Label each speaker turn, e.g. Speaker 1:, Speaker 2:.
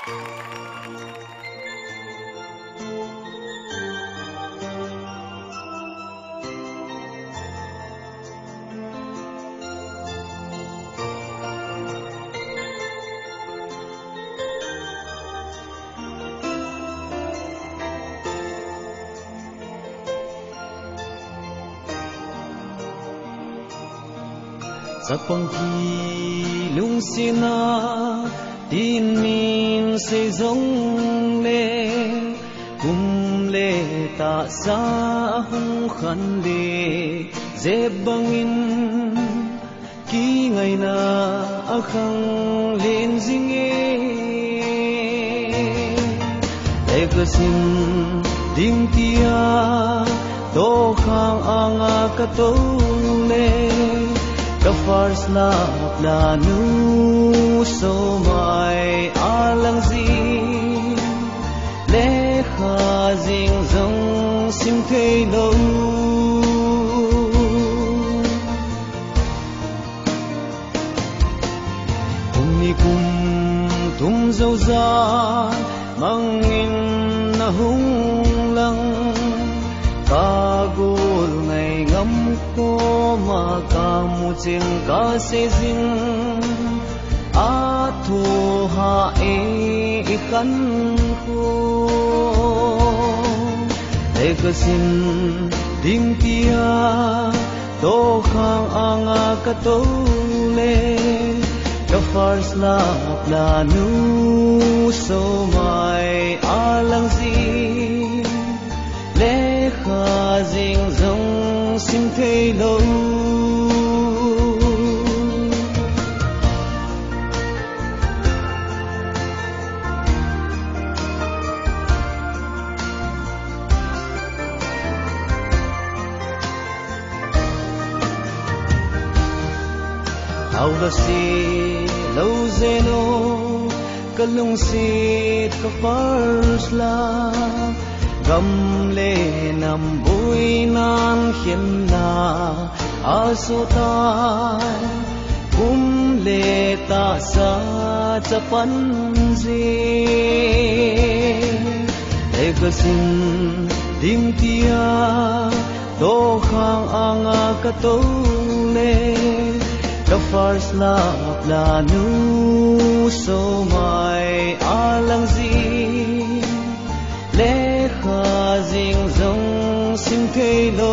Speaker 1: Sa pangki lung sina tin min se zong le kum le ta sa hung khan le ze bangin ki ngai na akhang len zinge ekasin ding tia to khang anga ka to le ka fars la planu so mai alang zi le kha jing zong sim thei lo ni kum tum zo za mangin na hung lang ka gul ngai ngam ko ma ka mu ching ka se jing a thu ha e kan ko e ka sin ding tia to khang anga ka to le ka fars la planu so mai alang zi le kha jing zong sim thei lo Hầu si lâu zeno kalung sit ka fars la gam le nam bui nan hiền na aso tai kum le ta sa chapan ji ekasin dim tia do khang anga ka to le ka fars la planu so mai alang zi le kha jing zong sim thei lo